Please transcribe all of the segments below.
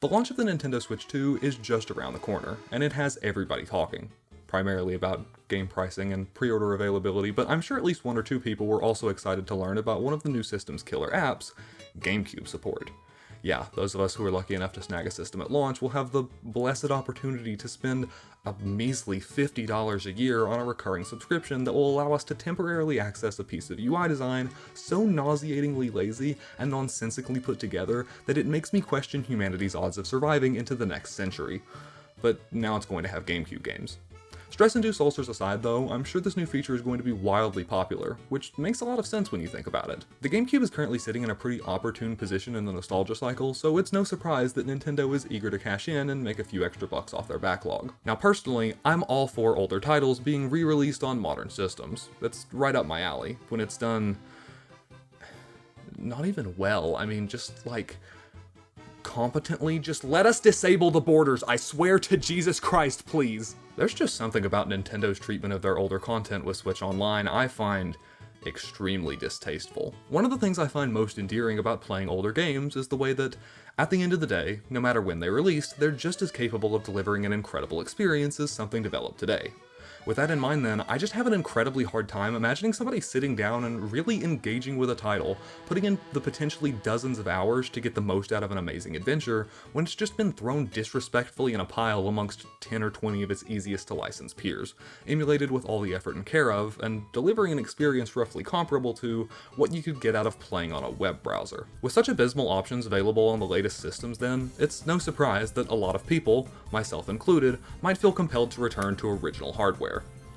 The launch of the Nintendo Switch 2 is just around the corner, and it has everybody talking, primarily about game pricing and pre-order availability, but I'm sure at least one or two people were also excited to learn about one of the new system's killer apps, GameCube support. Yeah, those of us who are lucky enough to snag a system at launch will have the blessed opportunity to spend a measly $50 a year on a recurring subscription that will allow us to temporarily access a piece of UI design so nauseatingly lazy and nonsensically put together that it makes me question humanity's odds of surviving into the next century. But now it's going to have GameCube games. Stress-induced ulcers aside though, I'm sure this new feature is going to be wildly popular, which makes a lot of sense when you think about it. The GameCube is currently sitting in a pretty opportune position in the nostalgia cycle, so it's no surprise that Nintendo is eager to cash in and make a few extra bucks off their backlog. Now personally, I'm all for older titles being re-released on modern systems. That's right up my alley, when it's done not even well, I mean just like competently. Just let us disable the borders, I swear to Jesus Christ, please. There's just something about Nintendo's treatment of their older content with Switch Online I find extremely distasteful. One of the things I find most endearing about playing older games is the way that, at the end of the day, no matter when they're released, they're just as capable of delivering an incredible experience as something developed today. With that in mind then, I just have an incredibly hard time imagining somebody sitting down and really engaging with a title, putting in the potentially dozens of hours to get the most out of an amazing adventure, when it's just been thrown disrespectfully in a pile amongst 10 or 20 of its easiest to license peers, emulated with all the effort and care of, and delivering an experience roughly comparable to what you could get out of playing on a web browser. With such abysmal options available on the latest systems then, it's no surprise that a lot of people, myself included, might feel compelled to return to original hardware.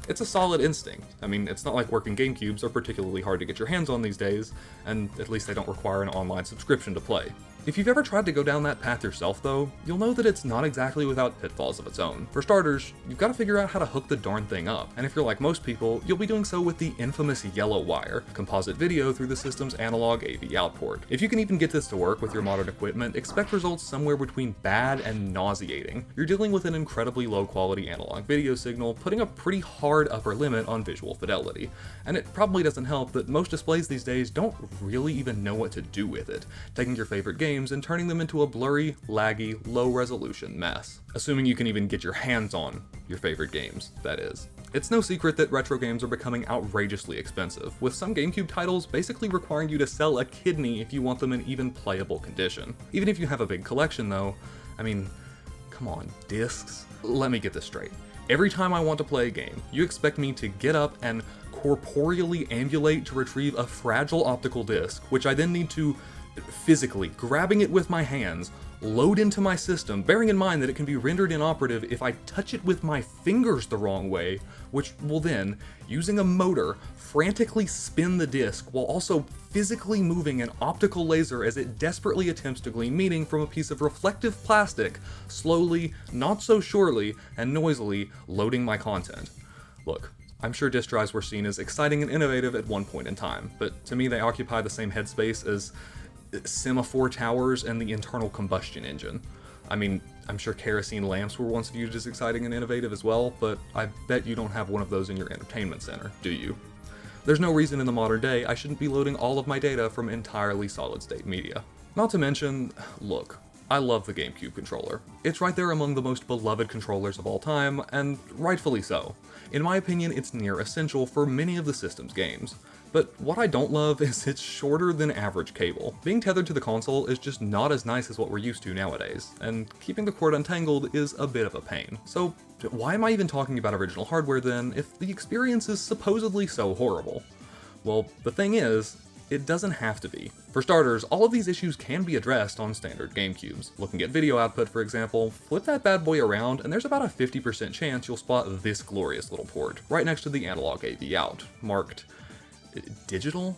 It's a solid instinct. I mean, it's not like working GameCubes are particularly hard to get your hands on these days, and at least they don't require an online subscription to play. If you've ever tried to go down that path yourself though, you'll know that it's not exactly without pitfalls of its own. For starters, you've got to figure out how to hook the darn thing up, and if you're like most people, you'll be doing so with the infamous yellow wire, composite video through the system's analog AV out port. If you can even get this to work with your modern equipment, expect results somewhere between bad and nauseating. You're dealing with an incredibly low quality analog video signal, putting a pretty hard upper limit on visual fidelity. And it probably doesn't help that most displays these days don't really even know what to do with it, taking your favorite games and turning them into a blurry, laggy, low-resolution mess. Assuming you can even get your hands on your favorite games, that is. It's no secret that retro games are becoming outrageously expensive, with some GameCube titles basically requiring you to sell a kidney if you want them in even playable condition. Even if you have a big collection though, I mean, come on, discs? Let me get this straight. Every time I want to play a game, you expect me to get up and corporeally ambulate to retrieve a fragile optical disc, which I then need to physically, grabbing it with my hands, load into my system, bearing in mind that it can be rendered inoperative if I touch it with my fingers the wrong way, which will then, using a motor, frantically spin the disc while also physically moving an optical laser as it desperately attempts to glean meaning from a piece of reflective plastic, slowly, not so surely, and noisily loading my content. Look, I'm sure disk drives were seen as exciting and innovative at one point in time, but to me they occupy the same headspace as semaphore towers and the internal combustion engine. I mean, I'm sure kerosene lamps were once viewed as exciting and innovative as well, but I bet you don't have one of those in your entertainment center, do you? There's no reason in the modern day I shouldn't be loading all of my data from entirely solid-state media. Not to mention, look, I love the GameCube controller. It's right there among the most beloved controllers of all time, and rightfully so. In my opinion, it's near essential for many of the system's games. But what I don't love is its shorter than average cable. Being tethered to the console is just not as nice as what we're used to nowadays, and keeping the cord untangled is a bit of a pain. So why am I even talking about original hardware then, if the experience is supposedly so horrible? Well, the thing is, it doesn't have to be. For starters, all of these issues can be addressed on standard GameCubes. Looking at video output, for example, flip that bad boy around and there's about a 50% chance you'll spot this glorious little port, right next to the analog AV out, marked digital?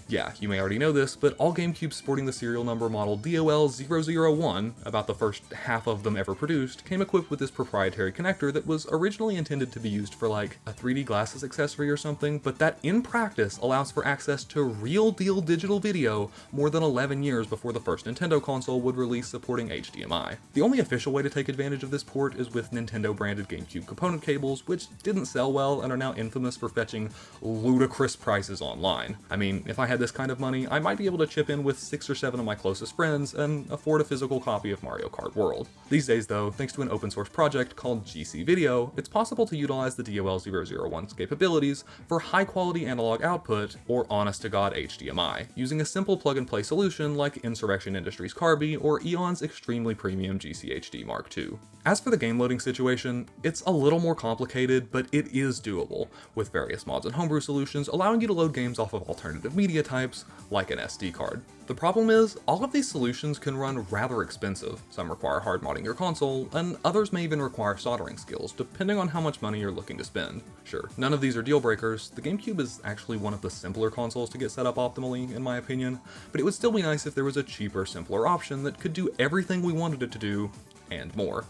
Yeah, you may already know this, but all GameCubes sporting the serial number model DOL001, about the first half of them ever produced, came equipped with this proprietary connector that was originally intended to be used for like a 3D glasses accessory or something, but that in practice allows for access to real deal digital video more than 11 years before the first Nintendo console would release supporting HDMI. The only official way to take advantage of this port is with Nintendo branded GameCube component cables, which didn't sell well and are now infamous for fetching ludicrous prices online. I mean, if I had this kind of money, I might be able to chip in with 6 or 7 of my closest friends and afford a physical copy of Mario Kart World. These days though, thanks to an open source project called GC Video, it's possible to utilize the DOL001's capabilities for high quality analog output or honest to god HDMI, using a simple plug and play solution like Insurrection Industries Carby or Eon's extremely premium GCHD Mark II. As for the game loading situation, it's a little more complicated, but it is doable, with various mods and homebrew solutions allowing you to load games off of alternative media types, like an SD card. The problem is, all of these solutions can run rather expensive. Some require hard modding your console, and others may even require soldering skills, depending on how much money you're looking to spend. Sure, none of these are deal breakers. The GameCube is actually one of the simpler consoles to get set up optimally, in my opinion, but it would still be nice if there was a cheaper, simpler option that could do everything we wanted it to do, and more.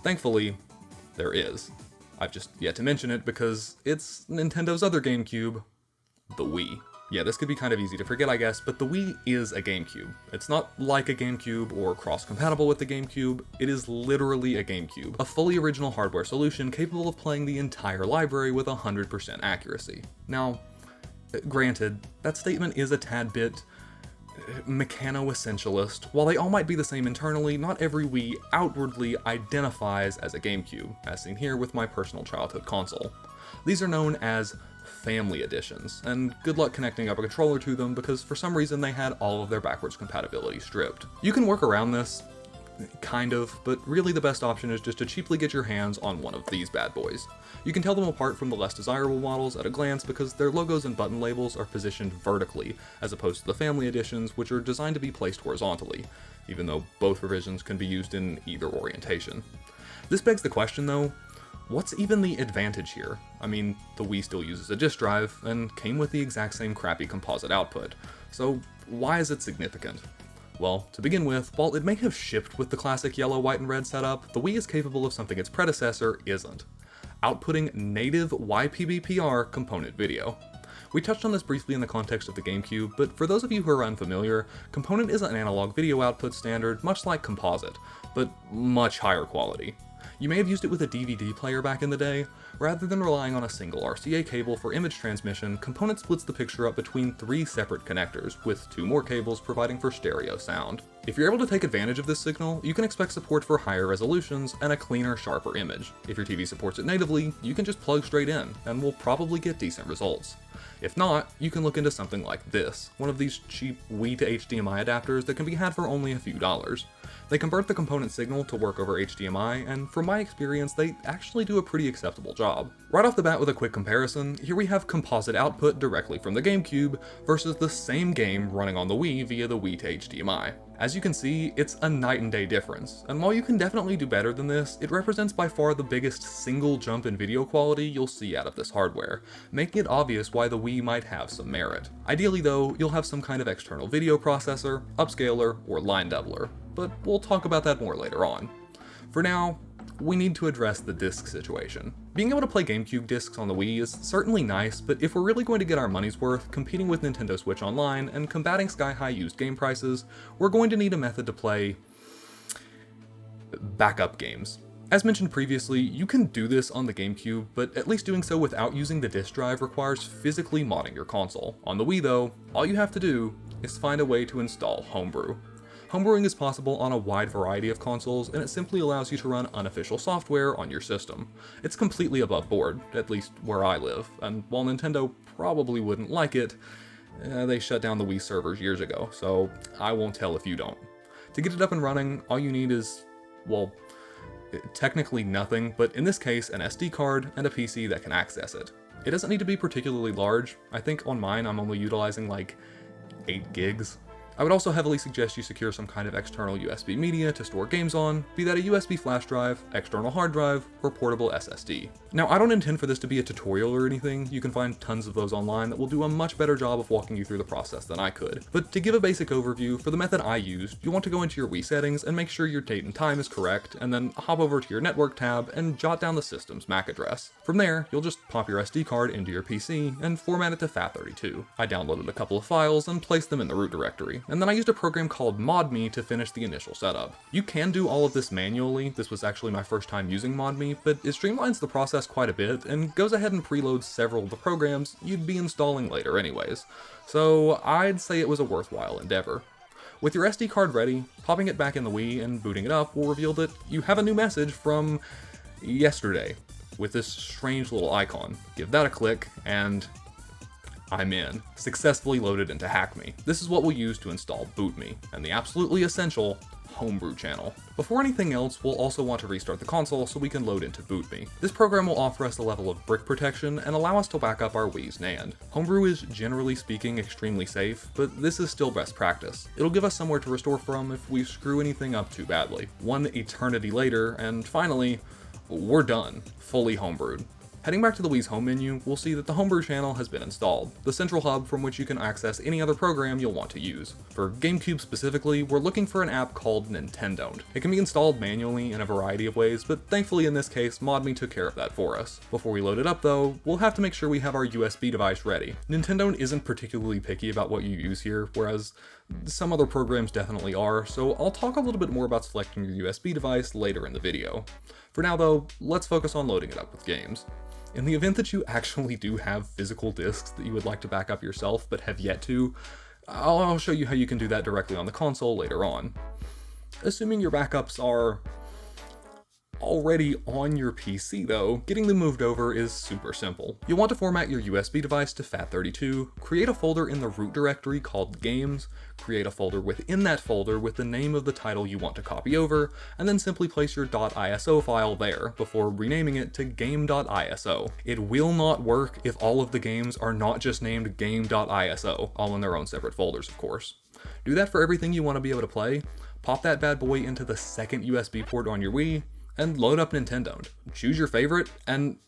Thankfully, there is. I've just yet to mention it because it's Nintendo's other GameCube, the Wii. Yeah, this could be kind of easy to forget, I guess, but the Wii is a GameCube. It's not like a GameCube or cross-compatible with the GameCube, it is literally a GameCube, a fully original hardware solution capable of playing the entire library with 100% accuracy. Now, granted, that statement is a tad bit mechano-essentialist. While they all might be the same internally, not every Wii outwardly identifies as a GameCube, as seen here with my personal childhood console. These are known as family editions, and good luck connecting up a controller to them because for some reason they had all of their backwards compatibility stripped. You can work around this, kind of, but really the best option is just to cheaply get your hands on one of these bad boys. You can tell them apart from the less desirable models at a glance because their logos and button labels are positioned vertically, as opposed to the family editions, which are designed to be placed horizontally, even though both revisions can be used in either orientation. This begs the question though, what's even the advantage here? I mean, the Wii still uses a disk drive, and came with the exact same crappy composite output, so why is it significant? Well, to begin with, while it may have shipped with the classic yellow, white, and red setup, the Wii is capable of something its predecessor isn't: outputting native YPBPR component video. We touched on this briefly in the context of the GameCube, but for those of you who are unfamiliar, component is an analog video output standard much like composite, but much higher quality. You may have used it with a DVD player back in the day. Rather than relying on a single RCA cable for image transmission, Component splits the picture up between 3 separate connectors, with 2 more cables providing for stereo sound. If you're able to take advantage of this signal, you can expect support for higher resolutions and a cleaner, sharper image. If your TV supports it natively, you can just plug straight in, and will probably get decent results. If not, you can look into something like this, one of these cheap Wii to HDMI adapters that can be had for only a few dollars. They convert the component signal to work over HDMI, and from my experience, they actually do a pretty acceptable job. Right off the bat with a quick comparison, here we have composite output directly from the GameCube versus the same game running on the Wii via the Wii to HDMI. As you can see, it's a night and day difference, and while you can definitely do better than this, it represents by far the biggest single jump in video quality you'll see out of this hardware, making it obvious why the Wii might have some merit. Ideally though, you'll have some kind of external video processor, upscaler, or line doubler, but we'll talk about that more later on. For now, we need to address the disc situation. Being able to play GameCube discs on the Wii is certainly nice, but if we're really going to get our money's worth competing with Nintendo Switch Online and combating sky-high used game prices, we're going to need a method to play backup games. As mentioned previously, you can do this on the GameCube, but at least doing so without using the disk drive requires physically modding your console. On the Wii though, all you have to do is find a way to install Homebrew. Homebrewing is possible on a wide variety of consoles, and it simply allows you to run unofficial software on your system. It's completely above board, at least where I live, and while Nintendo probably wouldn't like it, they shut down the Wii servers years ago, so I won't tell if you don't. To get it up and running, all you need is, well, technically nothing, but in this case, an SD card and a PC that can access it. It doesn't need to be particularly large. I think on mine I'm only utilizing like 8 gigs. I would also heavily suggest you secure some kind of external USB media to store games on, be that a USB flash drive, external hard drive, or portable SSD. Now, I don't intend for this to be a tutorial or anything. You can find tons of those online that will do a much better job of walking you through the process than I could. But to give a basic overview, for the method I used, you want to go into your Wii settings and make sure your date and time is correct, and then hop over to your network tab and jot down the system's MAC address. From there, you'll just pop your SD card into your PC and format it to FAT32. I downloaded a couple of files and placed them in the root directory. and then I used a program called ModMe to finish the initial setup. You can do all of this manually. This was actually my first time using ModMe, but it streamlines the process quite a bit and goes ahead and preloads several of the programs you'd be installing later anyways. So I'd say it was a worthwhile endeavor. With your SD card ready, popping it back in the Wii and booting it up will reveal that you have a new message from yesterday with this strange little icon. Give that a click and I'm in. Successfully loaded into HackMe. This is what we'll use to install BootMe and the absolutely essential Homebrew channel. Before anything else, we'll also want to restart the console so we can load into BootMe. This program will offer us a level of brick protection and allow us to back up our Wii's NAND. Homebrew is generally speaking extremely safe, but this is still best practice. It'll give us somewhere to restore from if we screw anything up too badly. One eternity later, and finally, we're done, fully homebrewed. Heading back to the Wii's home menu, we'll see that the Homebrew channel has been installed, the central hub from which you can access any other program you'll want to use. For GameCube specifically, we're looking for an app called Nintendon't. It can be installed manually in a variety of ways, but thankfully in this case, ModMe took care of that for us. Before we load it up though, we'll have to make sure we have our USB device ready. Nintendon't isn't particularly picky about what you use here, whereas some other programs definitely are, so I'll talk a little bit more about selecting your USB device later in the video. For now though, let's focus on loading it up with games. In the event that you actually do have physical discs that you would like to back up yourself but have yet to, I'll show you how you can do that directly on the console later on. Assuming your backups are already on your PC though, getting them moved over is super simple. You'll want to format your USB device to FAT32, create a folder in the root directory called Games, create a folder within that folder with the name of the title you want to copy over, and then simply place your .iso file there before renaming it to game.iso. It will not work if all of the games are not just named game.iso, all in their own separate folders of course. Do that for everything you want to be able to play, pop that bad boy into the second USB port on your Wii, and load up Nintendon't. Choose your favorite, and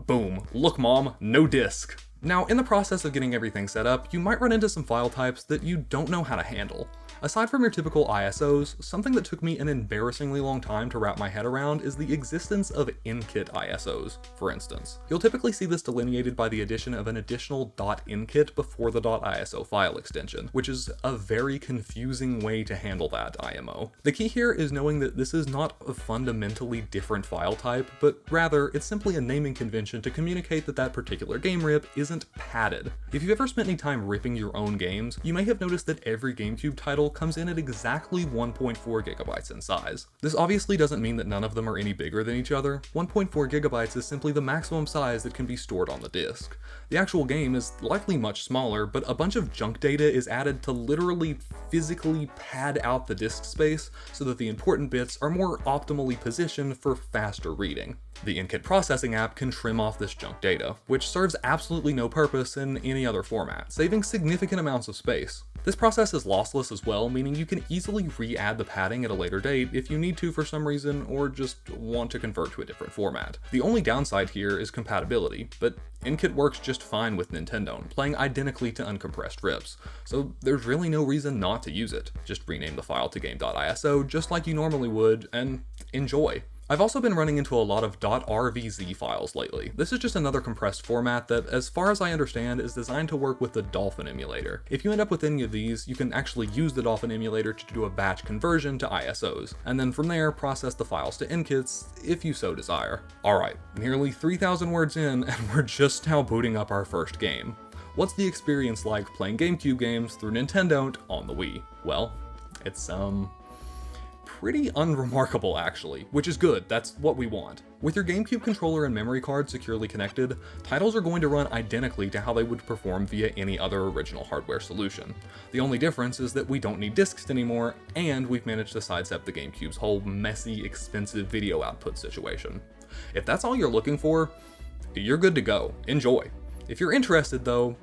boom, look mom, no disc. Now, in the process of getting everything set up, you might run into some file types that you don't know how to handle. Aside from your typical ISOs, something that took me an embarrassingly long time to wrap my head around is the existence of InKit ISOs, for instance. You'll typically see this delineated by the addition of an additional .InKit before the .iso file extension, which is a very confusing way to handle that IMO. The key here is knowing that this is not a fundamentally different file type, but rather it's simply a naming convention to communicate that that particular game rip isn't padded. If you've ever spent any time ripping your own games, you may have noticed that every GameCube title comes in at exactly 1.4 gigabytes in size. This obviously doesn't mean that none of them are any bigger than each other. 1.4 gigabytes is simply the maximum size that can be stored on the disk. The actual game is likely much smaller, but a bunch of junk data is added to literally physically pad out the disk space so that the important bits are more optimally positioned for faster reading. The InKit processing app can trim off this junk data, which serves absolutely no purpose in any other format, saving significant amounts of space. This process is lossless as well, meaning you can easily re-add the padding at a later date if you need to for some reason or just want to convert to a different format. The only downside here is compatibility, but InKit works just fine with Nintendon't, playing identically to uncompressed rips, so there's really no reason not to use it. Just rename the file to game.iso just like you normally would, and enjoy. I've also been running into a lot of .rvz files lately. This is just another compressed format that, as far as I understand, is designed to work with the Dolphin emulator. If you end up with any of these, you can actually use the Dolphin emulator to do a batch conversion to ISOs, and then from there process the files to InKits if you so desire. Alright, nearly 3,000 words in, and we're just now booting up our first game. What's the experience like playing GameCube games through Nintendon't on the Wii? Well, it's pretty unremarkable actually, which is good, that's what we want. With your GameCube controller and memory card securely connected, titles are going to run identically to how they would perform via any other original hardware solution. The only difference is that we don't need discs anymore, and we've managed to sidestep the GameCube's whole messy, expensive video output situation. If that's all you're looking for, you're good to go. Enjoy. If you're interested though,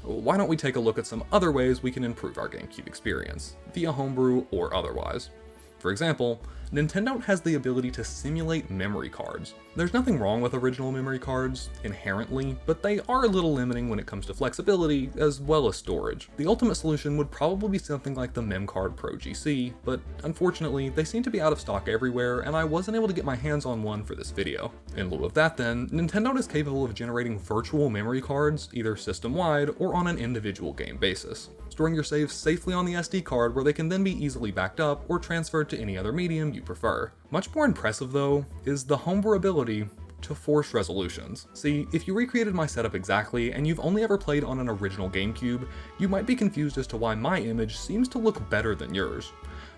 why don't we take a look at some other ways we can improve our GameCube experience, via homebrew or otherwise. For example, Nintendo has the ability to simulate memory cards. There's nothing wrong with original memory cards, inherently, but they are a little limiting when it comes to flexibility, as well as storage. The ultimate solution would probably be something like the MemCard Pro GC, but unfortunately, they seem to be out of stock everywhere, and I wasn't able to get my hands on one for this video. In lieu of that then, Nintendo is capable of generating virtual memory cards, either system-wide or on an individual game basis, storing your saves safely on the SD card where they can then be easily backed up or transferred to any other medium you prefer. Much more impressive though, is the homebrew ability to force resolutions. See, if you recreated my setup exactly and you've only ever played on an original GameCube, you might be confused as to why my image seems to look better than yours.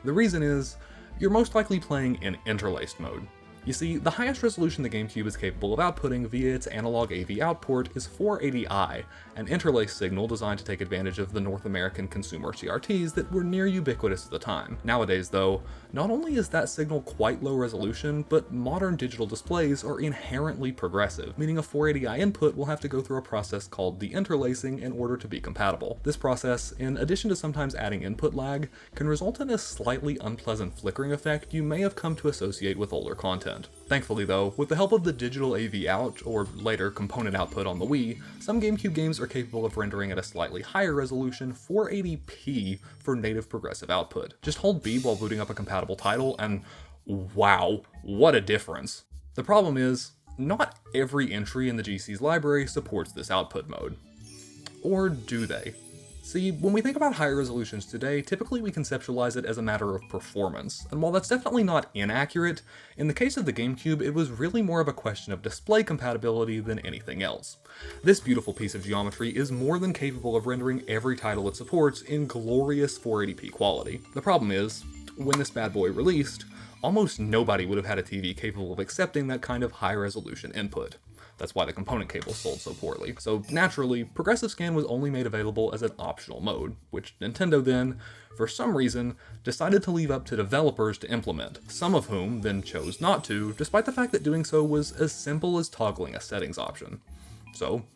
The reason is, you're most likely playing in interlaced mode. You see, the highest resolution the GameCube is capable of outputting via its analog AV out port is 480i, an interlaced signal designed to take advantage of the North American consumer CRTs that were near ubiquitous at the time. Nowadays though, not only is that signal quite low resolution, but modern digital displays are inherently progressive, meaning a 480i input will have to go through a process called deinterlacing in order to be compatible. This process, in addition to sometimes adding input lag, can result in a slightly unpleasant flickering effect you may have come to associate with older content. Thankfully though, with the help of the digital AV out, or later component output on the Wii, some GameCube games are capable of rendering at a slightly higher resolution 480p for native progressive output. Just hold B while booting up a compatible title and wow, what a difference. The problem is, not every entry in the GC's library supports this output mode. Or do they? See, when we think about higher resolutions today, typically we conceptualize it as a matter of performance, and while that's definitely not inaccurate, in the case of the GameCube it was really more of a question of display compatibility than anything else. This beautiful piece of geometry is more than capable of rendering every title it supports in glorious 480p quality. The problem is, when this bad boy released, almost nobody would have had a TV capable of accepting that kind of high resolution input. That's why the component cable sold so poorly. So naturally, Progressive Scan was only made available as an optional mode, which Nintendo then, for some reason, decided to leave up to developers to implement, some of whom then chose not to, despite the fact that doing so was as simple as toggling a settings option. So,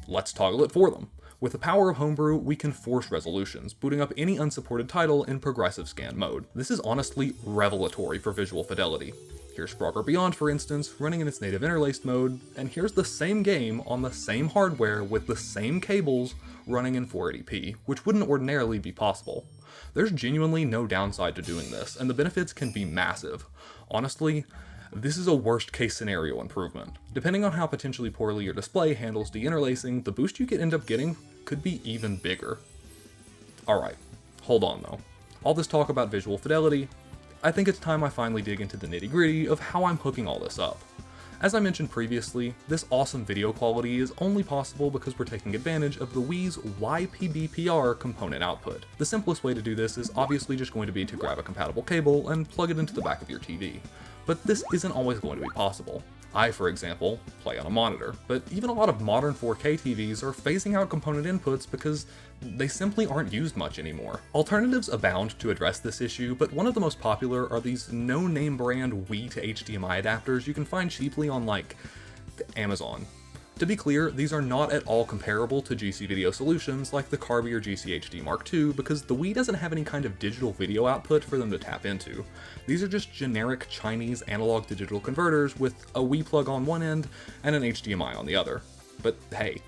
let's toggle it for them. With the power of Homebrew, we can force resolutions, booting up any unsupported title in Progressive Scan mode. This is honestly revelatory for visual fidelity. Here's Frogger Beyond, for instance, running in its native interlaced mode, and here's the same game on the same hardware with the same cables running in 480p, which wouldn't ordinarily be possible. There's genuinely no downside to doing this, and the benefits can be massive. Honestly, this is a worst case scenario improvement. Depending on how potentially poorly your display handles deinterlacing, the boost you could end up getting could be even bigger. Alright, hold on though. All this talk about visual fidelity, I think it's time I finally dig into the nitty-gritty of how I'm hooking all this up. As I mentioned previously, this awesome video quality is only possible because we're taking advantage of the Wii's YPBPR component output. The simplest way to do this is obviously just going to be to grab a compatible cable and plug it into the back of your TV. But this isn't always going to be possible. I, for example, play on a monitor, but even a lot of modern 4K TVs are phasing out component inputs because they simply aren't used much anymore. Alternatives abound to address this issue, but one of the most popular are these no-name brand Wii to HDMI adapters you can find cheaply on like Amazon. To be clear, these are not at all comparable to GC Video solutions like the Carby or GC HD Mark II because the Wii doesn't have any kind of digital video output for them to tap into. These are just generic Chinese analog to digital converters with a Wii plug on one end and an HDMI on the other. But hey,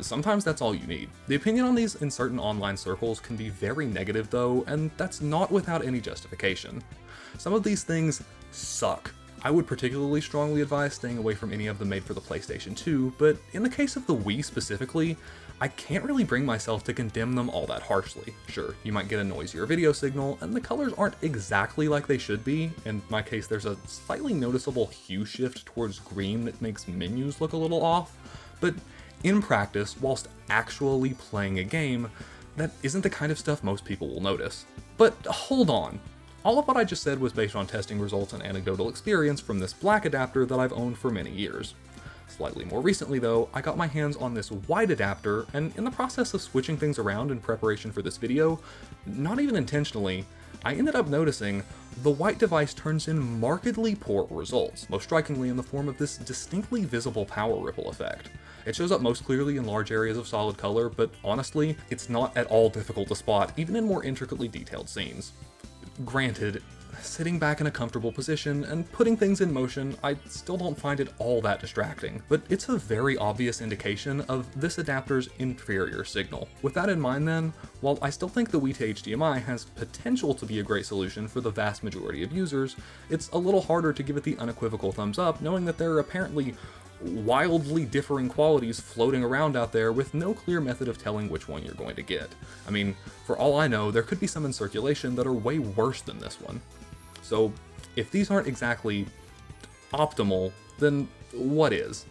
sometimes that's all you need. The opinion on these in certain online circles can be very negative though, and that's not without any justification. Some of these things suck. I would particularly strongly advise staying away from any of them made for the PlayStation 2, but in the case of the Wii specifically, I can't really bring myself to condemn them all that harshly. Sure, you might get a noisier video signal, and the colors aren't exactly like they should be. In my case, there's a slightly noticeable hue shift towards green that makes menus look a little off, but in practice, whilst actually playing a game, that isn't the kind of stuff most people will notice. But hold on. All of what I just said was based on testing results and anecdotal experience from this black adapter that I've owned for many years. Slightly more recently though, I got my hands on this white adapter, and in the process of switching things around in preparation for this video, not even intentionally, I ended up noticing the white device turns in markedly poor results, most strikingly in the form of this distinctly visible power ripple effect. It shows up most clearly in large areas of solid color, but honestly, it's not at all difficult to spot, even in more intricately detailed scenes. Granted, sitting back in a comfortable position and putting things in motion, I still don't find it all that distracting, but it's a very obvious indication of this adapter's inferior signal. With that in mind then, while I still think the Wii to HDMI has potential to be a great solution for the vast majority of users, it's a little harder to give it the unequivocal thumbs up knowing that there are apparently wildly differing qualities floating around out there with no clear method of telling which one you're going to get. I mean, for all I know, there could be some in circulation that are way worse than this one. So if these aren't exactly optimal, then what is?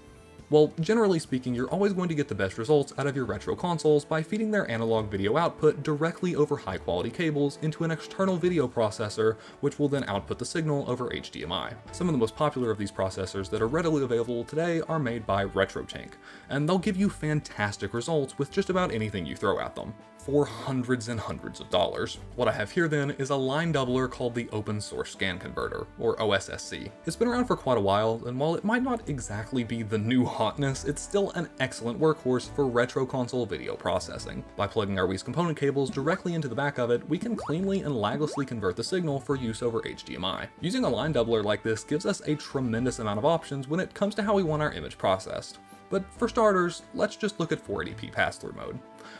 Well, generally speaking, you're always going to get the best results out of your retro consoles by feeding their analog video output directly over high quality cables into an external video processor, which will then output the signal over HDMI. Some of the most popular of these processors that are readily available today are made by RetroTink, and they'll give you fantastic results with just about anything you throw at them, for hundreds and hundreds of dollars. What I have here then is a line doubler called the Open Source Scan Converter, or OSSC. It's been around for quite a while, and while it might not exactly be the new hotness, it's still an excellent workhorse for retro console video processing. By plugging our Wii's component cables directly into the back of it, we can cleanly and laglessly convert the signal for use over HDMI. Using a line doubler like this gives us a tremendous amount of options when it comes to how we want our image processed. But for starters, let's just look at 480p pass-through mode.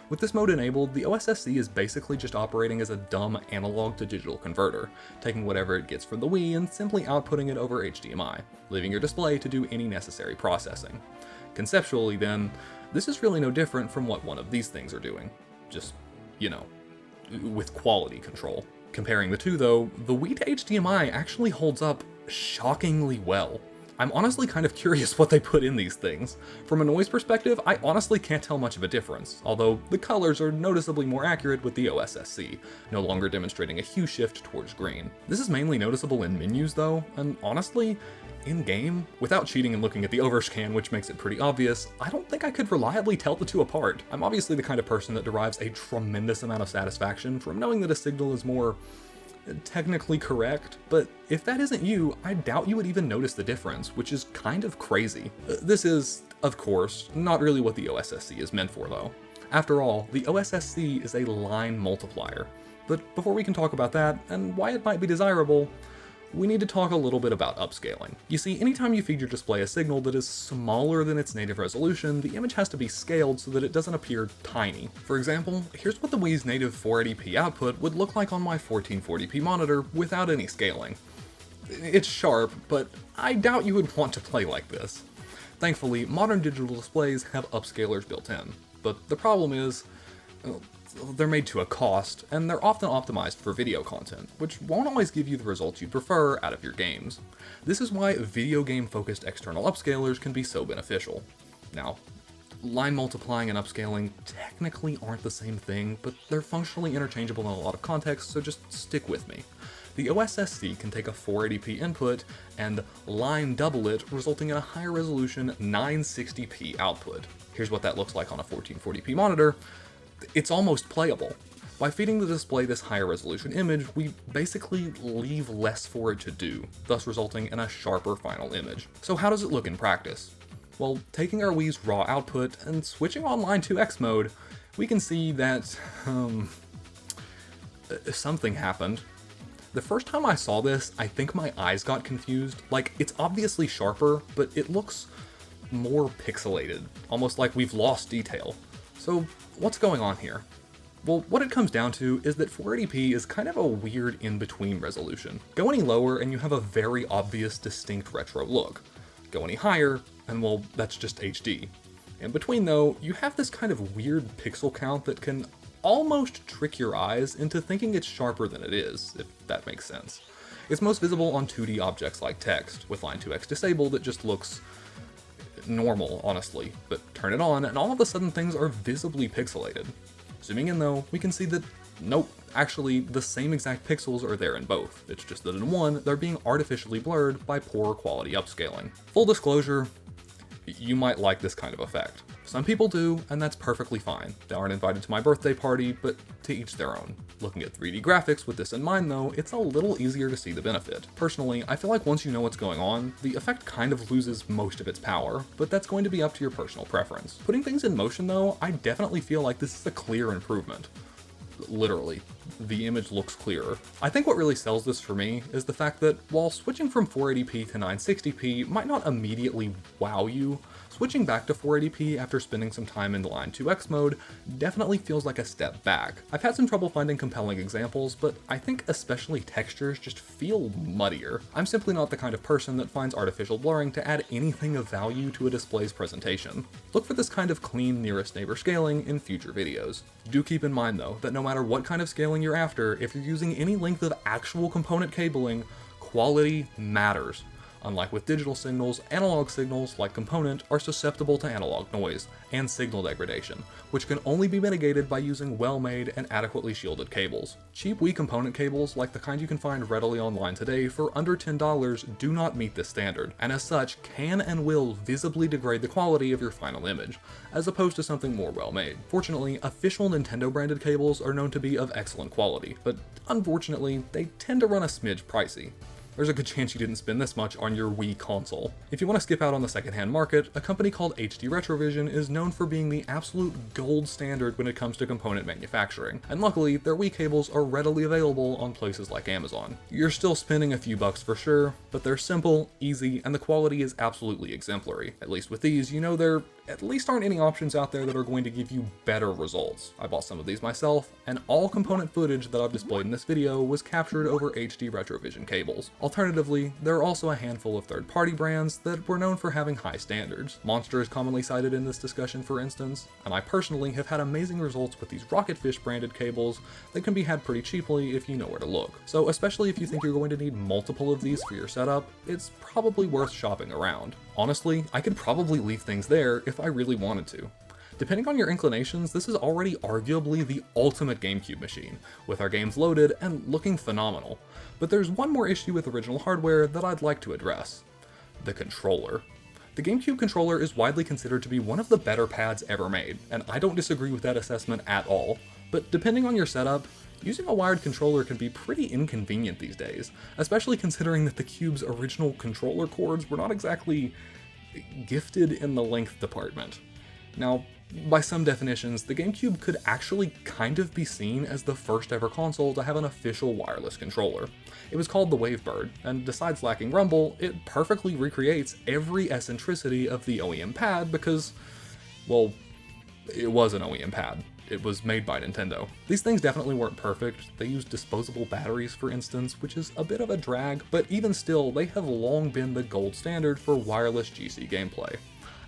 With this mode enabled, the OSSC is basically just operating as a dumb analog to digital converter, taking whatever it gets from the Wii and simply outputting it over HDMI, leaving your display to do any necessary processing. Conceptually then, this is really no different from what one of these things are doing. Just, you know, with quality control. Comparing the two though, the Wii to HDMI actually holds up shockingly well. I'm honestly kind of curious what they put in these things. From a noise perspective, I honestly can't tell much of a difference, although the colors are noticeably more accurate with the OSSC, no longer demonstrating a hue shift towards green. This is mainly noticeable in menus though, and honestly, in-game, without cheating and looking at the overscan, which makes it pretty obvious, I don't think I could reliably tell the two apart. I'm obviously the kind of person that derives a tremendous amount of satisfaction from knowing that a signal is more technically correct, but if that isn't you, I doubt you would even notice the difference, which is kind of crazy. This is, of course, not really what the OSSC is meant for though. After all, the OSSC is a line multiplier. But before we can talk about that, and why it might be desirable, we need to talk a little bit about upscaling. You see, anytime you feed your display a signal that is smaller than its native resolution, the image has to be scaled so that it doesn't appear tiny. For example, here's what the Wii's native 480p output would look like on my 1440p monitor without any scaling. It's sharp, but I doubt you would want to play like this. Thankfully, modern digital displays have upscalers built in, but the problem is, they're made to a cost, and they're often optimized for video content, which won't always give you the results you'd prefer out of your games. This is why video game-focused external upscalers can be so beneficial. Now, line multiplying and upscaling technically aren't the same thing, but they're functionally interchangeable in a lot of contexts, so just stick with me. The OSSC can take a 480p input and line double it, resulting in a higher resolution 960p output. Here's what that looks like on a 1440p monitor. It's almost playable. By feeding the display this higher resolution image, we basically leave less for it to do, thus resulting in a sharper final image. So how does it look in practice? Well, taking our Wii's raw output and switching on Line 2X mode, we can see that, something happened. The first time I saw this, I think my eyes got confused. Like, it's obviously sharper, but it looks more pixelated, almost like we've lost detail. So what's going on here? Well, what it comes down to is that 480p is kind of a weird in-between resolution. Go any lower and you have a very obvious distinct retro look. Go any higher and well, that's just HD. In between though, you have this kind of weird pixel count that can almost trick your eyes into thinking it's sharper than it is, if that makes sense. It's most visible on 2D objects like text. With Line 2X disabled, it just looks normal, honestly, but turn it on and all of a sudden things are visibly pixelated. Zooming in though, we can see that, nope, actually the same exact pixels are there in both. It's just that in one, they're being artificially blurred by poor quality upscaling. Full disclosure, you might like this kind of effect. Some people do, and that's perfectly fine. They aren't invited to my birthday party, but to each their own. Looking at 3D graphics with this in mind though, it's a little easier to see the benefit. Personally, I feel like once you know what's going on, the effect kind of loses most of its power, but that's going to be up to your personal preference. Putting things in motion though, I definitely feel like this is a clear improvement. literally, the image looks clearer. I think what really sells this for me is the fact that while switching from 480p to 960p might not immediately wow you, switching back to 480p after spending some time in the Line 2X mode definitely feels like a step back. I've had some trouble finding compelling examples, but I think especially textures just feel muddier. I'm simply not the kind of person that finds artificial blurring to add anything of value to a display's presentation. Look for this kind of clean nearest neighbor scaling in future videos. Do keep in mind though, that no matter what kind of scaling you're after, if you're using any length of actual component cabling, quality matters. Unlike with digital signals, analog signals, like component, are susceptible to analog noise and signal degradation, which can only be mitigated by using well-made and adequately shielded cables. Cheap Wii component cables, like the kind you can find readily online today for under $10, do not meet this standard, and as such can and will visibly degrade the quality of your final image, as opposed to something more well-made. Fortunately, official Nintendo branded cables are known to be of excellent quality, but unfortunately, they tend to run a smidge pricey. There's a good chance you didn't spend this much on your Wii console. If you want to skip out on the secondhand market, a company called HD Retrovision is known for being the absolute gold standard when it comes to component manufacturing, and luckily their Wii cables are readily available on places like Amazon. You're still spending a few bucks for sure, but they're simple, easy, and the quality is absolutely exemplary. At least with these, you know there at least aren't any options out there that are going to give you better results. I bought some of these myself, and all component footage that I've displayed in this video was captured over HD Retrovision cables. Alternatively, there are also a handful of third-party brands that were known for having high standards. Monster is commonly cited in this discussion, for instance, and I personally have had amazing results with these Rocketfish branded cables that can be had pretty cheaply if you know where to look. So especially if you think you're going to need multiple of these for your setup, it's probably worth shopping around. Honestly, I could probably leave things there if I really wanted to. Depending on your inclinations, this is already arguably the ultimate GameCube machine, with our games loaded and looking phenomenal. But there's one more issue with original hardware that I'd like to address: the controller. The GameCube controller is widely considered to be one of the better pads ever made, and I don't disagree with that assessment at all. But depending on your setup, using a wired controller can be pretty inconvenient these days, especially considering that the Cube's original controller cords were not exactly gifted in the length department. Now, by some definitions, the GameCube could actually kind of be seen as the first ever console to have an official wireless controller. It was called the Wavebird, and besides lacking rumble, it perfectly recreates every eccentricity of the OEM pad because, well, it was an OEM pad. It was made by Nintendo. These things definitely weren't perfect. They used disposable batteries, for instance, which is a bit of a drag, but even still, they have long been the gold standard for wireless GC gameplay.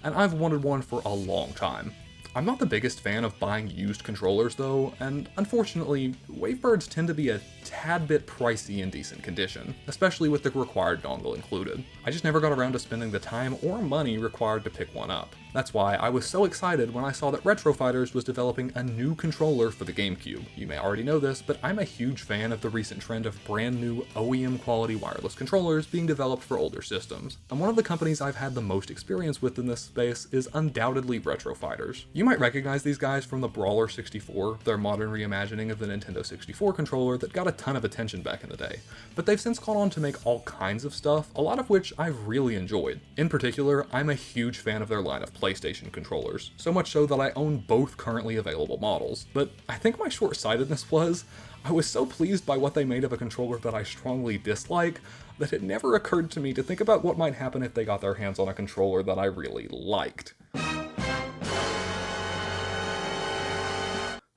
And I've wanted one for a long time. I'm not the biggest fan of buying used controllers though, and unfortunately, Wavebirds tend to be a tad bit pricey in decent condition, especially with the required dongle included. I just never got around to spending the time or money required to pick one up. That's why I was so excited when I saw that Retro Fighters was developing a new controller for the GameCube. You may already know this, but I'm a huge fan of the recent trend of brand new OEM quality wireless controllers being developed for older systems. And one of the companies I've had the most experience with in this space is undoubtedly Retro Fighters. You might recognize these guys from the Brawler 64, their modern reimagining of the Nintendo 64 controller that got a ton of attention back in the day. But they've since gone on to make all kinds of stuff, a lot of which I've really enjoyed. In particular, I'm a huge fan of their line of PlayStation controllers, so much so that I own both currently available models. But I think my short-sightedness was, I was so pleased by what they made of a controller that I strongly dislike, that it never occurred to me to think about what might happen if they got their hands on a controller that I really liked.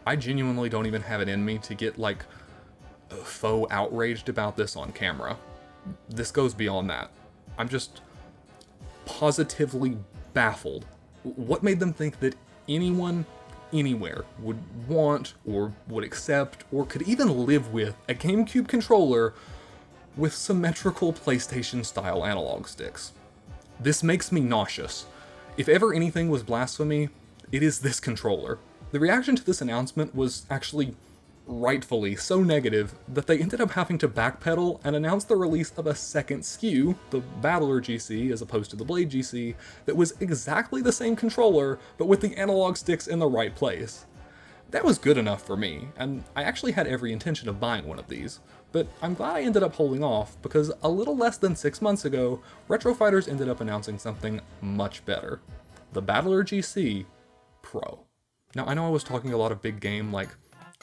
I genuinely don't even have it in me to get, like, faux outraged about this on camera. This goes beyond that. I'm just positively baffled. What made them think that anyone, anywhere, would want, or would accept, or could even live with a GameCube controller with symmetrical PlayStation-style analog sticks? This makes me nauseous. If ever anything was blasphemy, it is this controller. The reaction to this announcement was actually rightfully so negative that they ended up having to backpedal and announce the release of a second SKU, the Battler GC as opposed to the Blade GC, that was exactly the same controller but with the analog sticks in the right place. That was good enough for me, and I actually had every intention of buying one of these, but I'm glad I ended up holding off because a little less than 6 months ago, Retro Fighters ended up announcing something much better: the Battler GC Pro. Now, I know I was talking a lot of big game like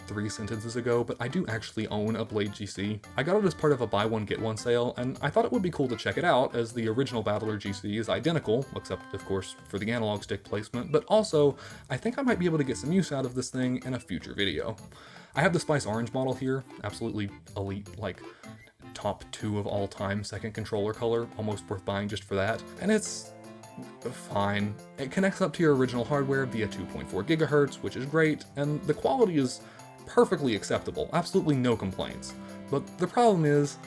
3 sentences ago, but I do actually own a Blade GC. I got it as part of a buy one get one sale, and I thought it would be cool to check it out, as the original Battler GC is identical, except of course for the analog stick placement, but also I think I might be able to get some use out of this thing in a future video. I have the Spice Orange model here, absolutely elite, like top 2 of all time second controller color, almost worth buying just for that, and it's fine. It connects up to your original hardware via 2.4 gigahertz, which is great, and the quality is perfectly acceptable, absolutely no complaints. But the problem is,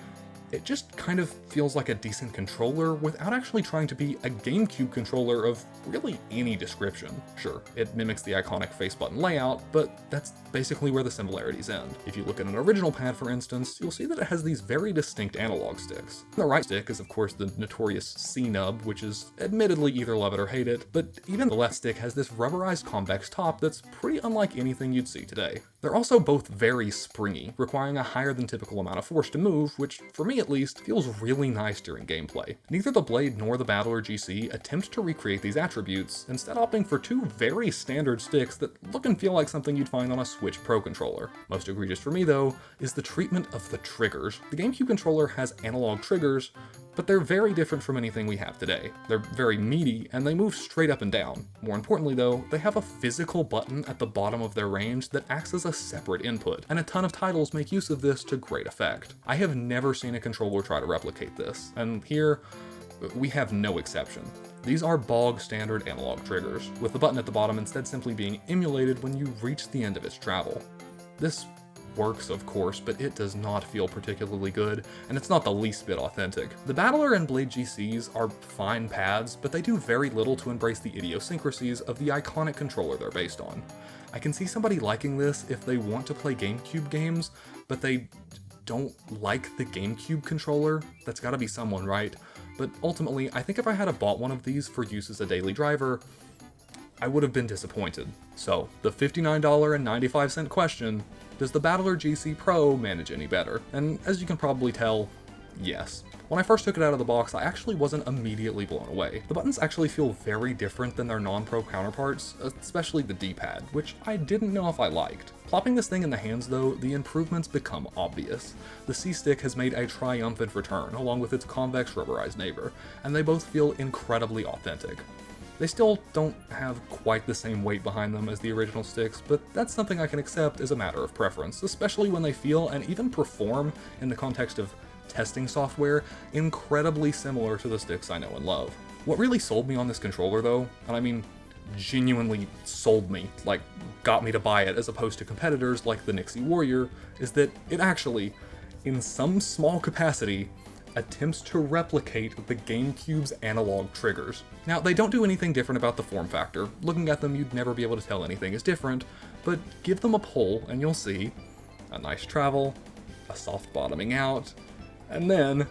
it just kind of feels like a decent controller without actually trying to be a GameCube controller of really any description. Sure, it mimics the iconic face button layout, but that's basically where the similarities end. If you look at an original pad, for instance, you'll see that it has these very distinct analog sticks. The right stick is of course the notorious C-nub, which is admittedly either love it or hate it, but even the left stick has this rubberized convex top that's pretty unlike anything you'd see today. They're also both very springy, requiring a higher than typical amount of force to move, which, for me at least, feels really nice during gameplay. Neither the Blade nor the Battler GC attempt to recreate these attributes, instead opting for 2 very standard sticks that look and feel like something you'd find on a Switch Pro controller. Most egregious for me, though, is the treatment of the triggers. The GameCube controller has analog triggers, but they're very different from anything we have today. They're very meaty, and they move straight up and down. More importantly though, they have a physical button at the bottom of their range that acts as a separate input, and a ton of titles make use of this to great effect. I have never seen a controller try to replicate this, and here, we have no exception. These are bog standard analog triggers, with the button at the bottom instead simply being emulated when you reach the end of its travel. This works, of course, but it does not feel particularly good, and it's not the least bit authentic. The Battler and Blade GCs are fine pads, but they do very little to embrace the idiosyncrasies of the iconic controller they're based on. I can see somebody liking this if they want to play GameCube games, but they don't like the GameCube controller. That's gotta be someone, right? But ultimately, I think if I had bought one of these for use as a daily driver, I would have been disappointed. So, the $59.95 question, does the Battler GC Pro manage any better? And as you can probably tell, yes. When I first took it out of the box, I actually wasn't immediately blown away. The buttons actually feel very different than their non-pro counterparts, especially the D-pad, which I didn't know if I liked. Plopping this thing in the hands though, the improvements become obvious. The C-Stick has made a triumphant return, along with its convex rubberized neighbor, and they both feel incredibly authentic. They still don't have quite the same weight behind them as the original sticks, but that's something I can accept as a matter of preference, especially when they feel and even perform, in the context of testing software, incredibly similar to the sticks I know and love. What really sold me on this controller though, and I mean genuinely sold me, like got me to buy it as opposed to competitors like the Nixie Warrior, is that it actually, in some small capacity, attempts to replicate the GameCube's analog triggers. Now, they don't do anything different about the form factor. Looking at them, you'd never be able to tell anything is different, but give them a pull and you'll see a nice travel, a soft bottoming out, and then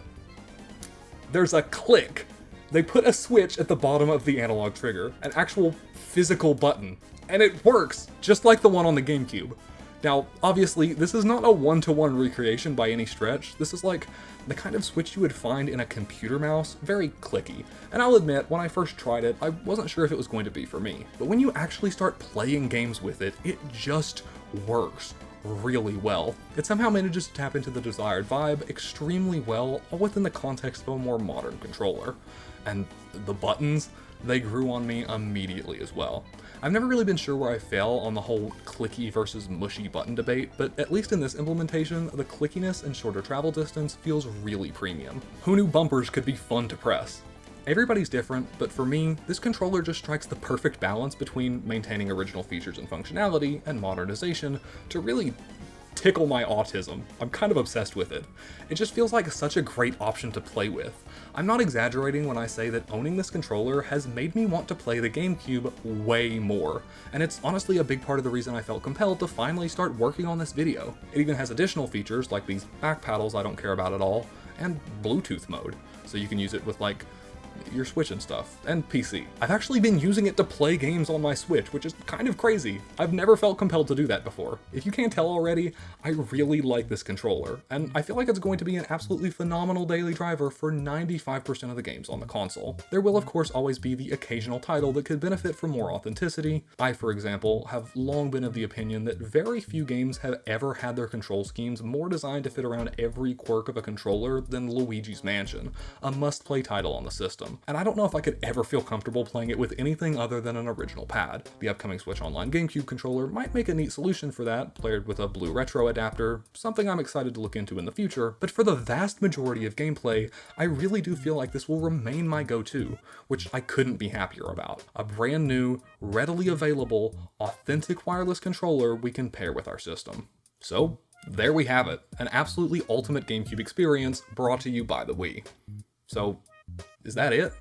there's a click. They put a switch at the bottom of the analog trigger, an actual physical button, and it works, just like the one on the GameCube. Now, obviously, this is not a one-to-one recreation by any stretch. This is like the kind of switch you would find in a computer mouse, very clicky. And I'll admit, when I first tried it, I wasn't sure if it was going to be for me. But when you actually start playing games with it, it just works really well. It somehow manages to tap into the desired vibe extremely well, all within the context of a more modern controller. And the buttons, they grew on me immediately as well. I've never really been sure where I fell on the whole clicky versus mushy button debate, but at least in this implementation, the clickiness and shorter travel distance feels really premium. Who knew bumpers could be fun to press? Everybody's different, but for me, this controller just strikes the perfect balance between maintaining original features and functionality and modernization to really tickle my autism. I'm kind of obsessed with it. It just feels like such a great option to play with. I'm not exaggerating when I say that owning this controller has made me want to play the GameCube way more, and it's honestly a big part of the reason I felt compelled to finally start working on this video. It even has additional features like these back paddles I don't care about at all, and Bluetooth mode, so you can use it with like your Switch and stuff, and PC. I've actually been using it to play games on my Switch, which is kind of crazy. I've never felt compelled to do that before. If you can't tell already, I really like this controller, and I feel like it's going to be an absolutely phenomenal daily driver for 95% of the games on the console. There will of course always be the occasional title that could benefit from more authenticity. I, for example, have long been of the opinion that very few games have ever had their control schemes more designed to fit around every quirk of a controller than Luigi's Mansion, a must-play title on the system. And I don't know if I could ever feel comfortable playing it with anything other than an original pad. The upcoming Switch Online GameCube controller might make a neat solution for that, paired with a Blue Retro adapter, something I'm excited to look into in the future, but for the vast majority of gameplay, I really do feel like this will remain my go-to, which I couldn't be happier about. A brand new, readily available, authentic wireless controller we can pair with our system. So, there we have it, an absolutely ultimate GameCube experience brought to you by the Wii. So, is that it?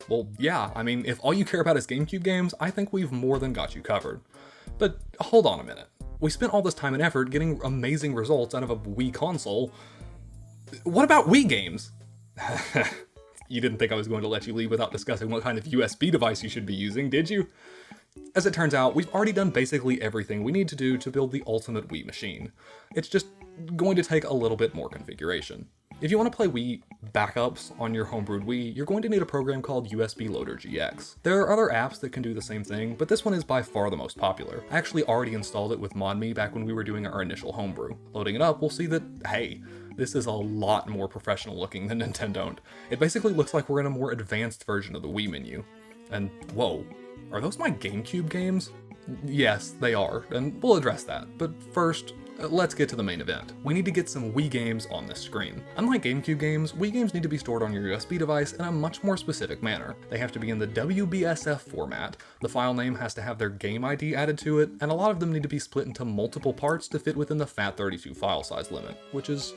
Well, yeah, I mean, if all you care about is GameCube games, I think we've more than got you covered. But hold on a minute. We spent all this time and effort getting amazing results out of a Wii console. What about Wii games? You didn't think I was going to let you leave without discussing what kind of USB device you should be using, did you? As it turns out, we've already done basically everything we need to do to build the ultimate Wii machine. It's just going to take a little bit more configuration. If you want to play Wii backups on your homebrewed Wii, you're going to need a program called USB Loader GX. There are other apps that can do the same thing, but this one is by far the most popular. I actually already installed it with ModMe back when we were doing our initial homebrew. Loading it up, we'll see that, hey, this is a lot more professional looking than Nintendo. It basically looks like we're in a more advanced version of the Wii menu. And whoa, are those my GameCube games? Yes, they are, and we'll address that. But first, let's get to the main event. We need to get some Wii games on this screen. Unlike GameCube games, Wii games need to be stored on your USB device in a much more specific manner. They have to be in the WBSF format, the file name has to have their game ID added to it, and a lot of them need to be split into multiple parts to fit within the FAT32 file size limit, which is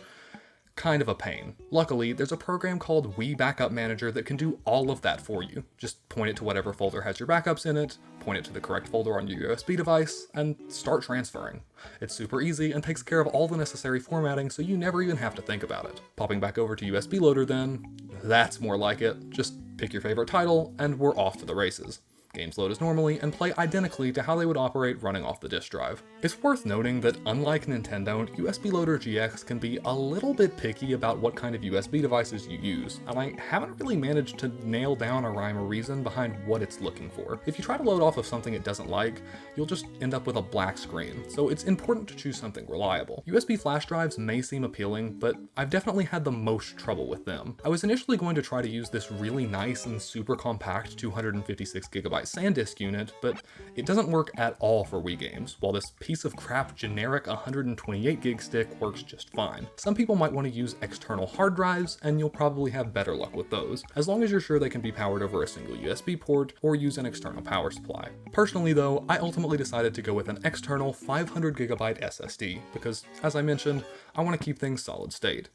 kind of a pain. Luckily, there's a program called Wii Backup Manager that can do all of that for you. Just point it to whatever folder has your backups in it, point it to the correct folder on your USB device, and start transferring. It's super easy and takes care of all the necessary formatting, so you never even have to think about it. Popping back over to USB Loader then, that's more like it. Just pick your favorite title, and we're off to the races. Games load as normally and play identically to how they would operate running off the disk drive. It's worth noting that unlike Nintendo, USB Loader GX can be a little bit picky about what kind of USB devices you use, and I haven't really managed to nail down a rhyme or reason behind what it's looking for. If you try to load off of something it doesn't like, you'll just end up with a black screen, so it's important to choose something reliable. USB flash drives may seem appealing, but I've definitely had the most trouble with them. I was initially going to try to use this really nice and super compact 256GB SanDisk unit, but it doesn't work at all for Wii games, while this piece of crap generic 128GB stick works just fine. Some people might want to use external hard drives, and you'll probably have better luck with those, as long as you're sure they can be powered over a single USB port or use an external power supply. Personally though, I ultimately decided to go with an external 500GB SSD, because as I mentioned, I want to keep things solid state.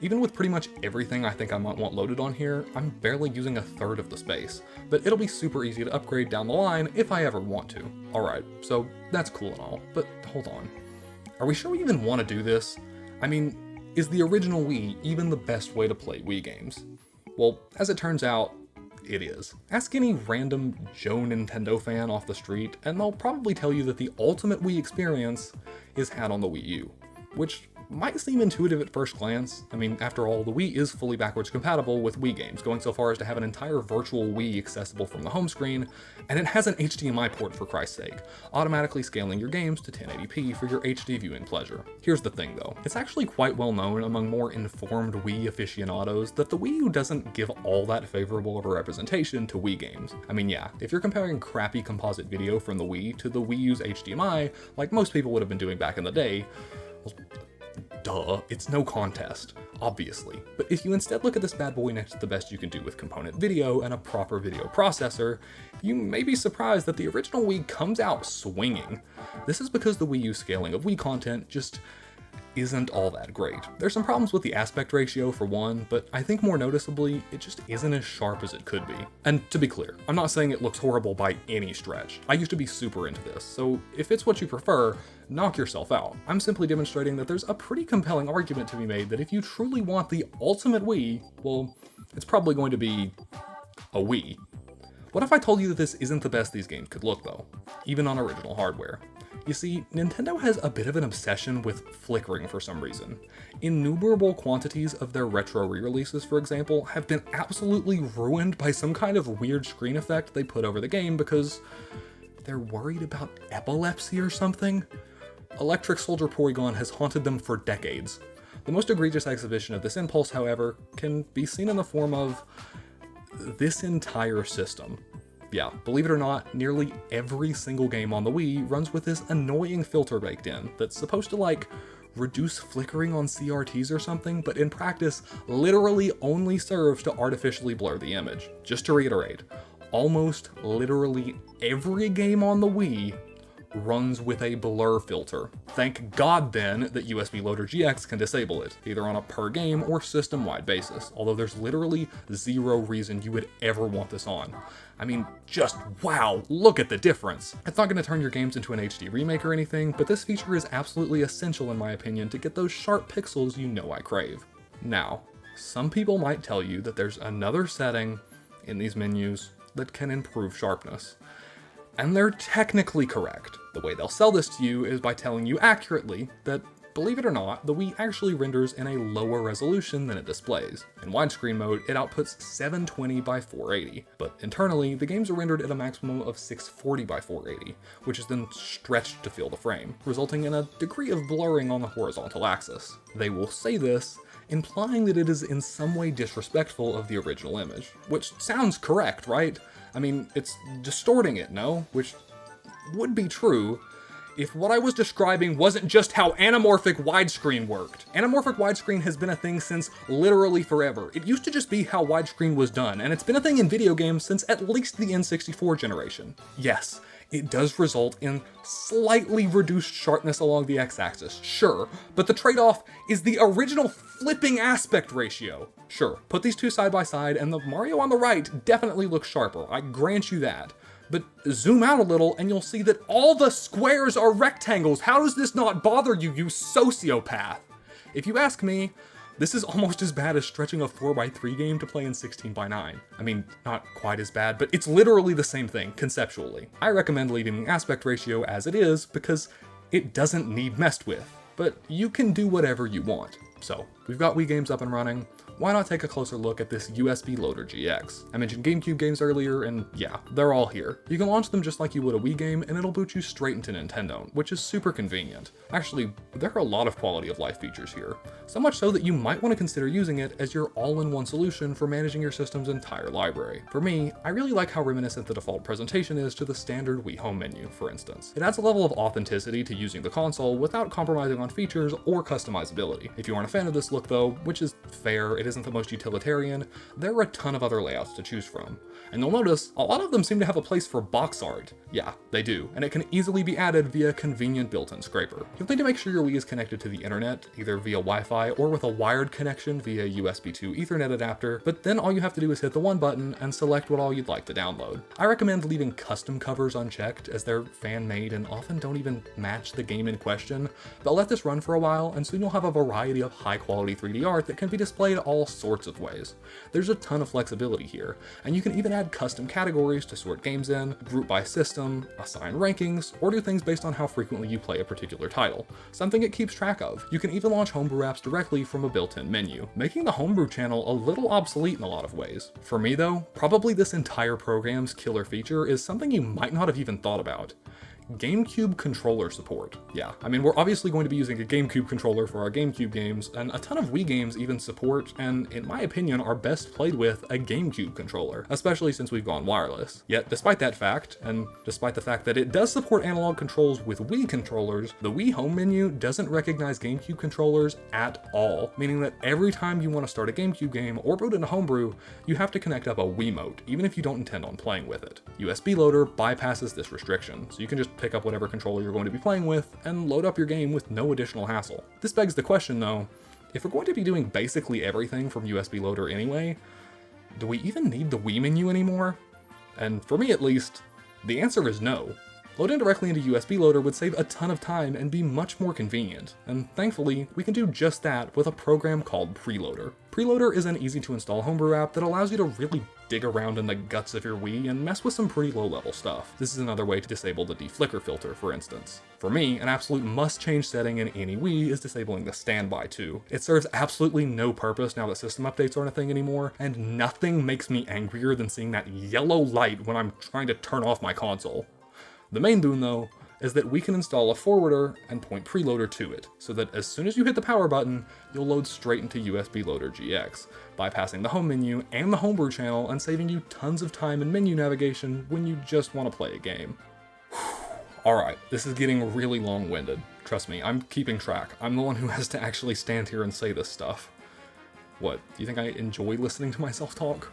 Even with pretty much everything I think I might want loaded on here, I'm barely using a third of the space, but it'll be super easy to upgrade down the line if I ever want to. Alright, so that's cool and all, but hold on. Are we sure we even want to do this? I mean, is the original Wii even the best way to play Wii games? Well, as it turns out, it is. Ask any random Joe Nintendo fan off the street, and they'll probably tell you that the ultimate Wii experience is had on the Wii U, which might seem intuitive at first glance. I mean, after all, the Wii is fully backwards compatible with Wii games, going so far as to have an entire virtual Wii accessible from the home screen, and it has an HDMI port for Christ's sake, automatically scaling your games to 1080p for your HD viewing pleasure. Here's the thing though, it's actually quite well known among more informed Wii aficionados that the Wii U doesn't give all that favorable of a representation to Wii games. I mean, yeah, if you're comparing crappy composite video from the Wii to the Wii U's HDMI, like most people would have been doing back in the day, well, duh, it's no contest, obviously. But if you instead look at this bad boy next to the best you can do with component video and a proper video processor, you may be surprised that the original Wii comes out swinging. This is because the Wii U scaling of Wii content just isn't all that great. There's some problems with the aspect ratio for one, but I think more noticeably, it just isn't as sharp as it could be. And to be clear, I'm not saying it looks horrible by any stretch. I used to be super into this, so if it's what you prefer, knock yourself out. I'm simply demonstrating that there's a pretty compelling argument to be made that if you truly want the ultimate Wii, well, it's probably going to be a Wii. What if I told you that this isn't the best these games could look though, even on original hardware? You see, Nintendo has a bit of an obsession with flickering for some reason. Innumerable quantities of their retro re-releases, for example, have been absolutely ruined by some kind of weird screen effect they put over the game because they're worried about epilepsy or something? Electric Soldier Porygon has haunted them for decades. The most egregious exhibition of this impulse, however, can be seen in the form of this entire system. Yeah, believe it or not, nearly every single game on the Wii runs with this annoying filter baked in that's supposed to, like, reduce flickering on CRTs or something, but in practice literally only serves to artificially blur the image. Just to reiterate, almost literally every game on the Wii runs with a blur filter. Thank God then that USB Loader GX can disable it, either on a per game or system-wide basis, although there's literally zero reason you would ever want this on. I mean, just wow, look at the difference. It's not going to turn your games into an HD remake or anything, but this feature is absolutely essential in my opinion to get those sharp pixels you know I crave. Now, some people might tell you that there's another setting in these menus that can improve sharpness. And they're technically correct. The way they'll sell this to you is by telling you accurately that, believe it or not, the Wii actually renders in a lower resolution than it displays. In widescreen mode, it outputs 720 by 480, but internally, the games are rendered at a maximum of 640 by 480, which is then stretched to fill the frame, resulting in a degree of blurring on the horizontal axis. They will say this, implying that it is in some way disrespectful of the original image, which sounds correct, right? I mean, it's distorting it, no? Which would be true if what I was describing wasn't just how anamorphic widescreen worked. Anamorphic widescreen has been a thing since literally forever. It used to just be how widescreen was done, and it's been a thing in video games since at least the N64 generation. Yes, it does result in slightly reduced sharpness along the x-axis, sure, but the trade-off is the original flipping aspect ratio. Sure, put these two side by side and the Mario on the right definitely looks sharper, I grant you that. But zoom out a little and you'll see that all the squares are rectangles. How does this not bother you, you sociopath? If you ask me, this is almost as bad as stretching a 4x3 game to play in 16:9. I mean, not quite as bad, but it's literally the same thing, conceptually. I recommend leaving the aspect ratio as it is because it doesn't need messed with, but you can do whatever you want. So, we've got Wii games up and running. Why not take a closer look at this USB Loader GX? I mentioned GameCube games earlier, and yeah, they're all here. You can launch them just like you would a Wii game, and it'll boot you straight into Nintendo, which is super convenient. Actually, there are a lot of quality of life features here. So much so that you might want to consider using it as your all-in-one solution for managing your system's entire library. For me, I really like how reminiscent the default presentation is to the standard Wii home menu, for instance. It adds a level of authenticity to using the console without compromising on features or customizability. If you aren't a fan of this look though, which is fair, it isn't the most utilitarian, there are a ton of other layouts to choose from. And you'll notice, a lot of them seem to have a place for box art. Yeah, they do, and it can easily be added via a convenient built-in scraper. You'll need to make sure your Wii is connected to the internet, either via Wi-Fi or with a wired connection via USB 2 Ethernet adapter, but then all you have to do is hit the one button and select what all you'd like to download. I recommend leaving custom covers unchecked as they're fan-made and often don't even match the game in question, but let this run for a while and soon you'll have a variety of high-quality 3D art that can be displayed all sorts of ways. There's a ton of flexibility here, and you can even add custom categories to sort games in, group by system, assign rankings, or do things based on how frequently you play a particular title, something it keeps track of. You can even launch homebrew apps directly from a built-in menu, making the homebrew channel a little obsolete in a lot of ways. For me though, probably this entire program's killer feature is something you might not have even thought about. GameCube controller support. Yeah, I mean, we're obviously going to be using a GameCube controller for our GameCube games, and a ton of Wii games even support, and in my opinion, are best played with a GameCube controller, especially since we've gone wireless. Yet, despite that fact, and despite the fact that it does support analog controls with Wii controllers, the Wii home menu doesn't recognize GameCube controllers at all, meaning that every time you want to start a GameCube game or boot into Homebrew, you have to connect up a Wiimote, even if you don't intend on playing with it. USB Loader bypasses this restriction, so you can just pick up whatever controller you're going to be playing with and load up your game with no additional hassle. This begs the question though, if we're going to be doing basically everything from USB Loader anyway, do we even need the Wii menu anymore? And for me at least, the answer is no. Loading directly into USB Loader would save a ton of time and be much more convenient, and thankfully, we can do just that with a program called Preloader. Preloader is an easy to install homebrew app that allows you to really dig around in the guts of your Wii and mess with some pretty low-level stuff. This is another way to disable the deflicker filter, for instance. For me, an absolute must-change setting in any Wii is disabling the standby too. It serves absolutely no purpose now that system updates aren't a thing anymore, and nothing makes me angrier than seeing that yellow light when I'm trying to turn off my console. The main boon, though, is that we can install a forwarder and point preloader to it, so that as soon as you hit the power button, you'll load straight into USB Loader GX, bypassing the home menu and the homebrew channel and saving you tons of time in menu navigation when you just want to play a game. Alright, this is getting really long-winded. Trust me, I'm keeping track. I'm the one who has to actually stand here and say this stuff. What, do you think I enjoy listening to myself talk?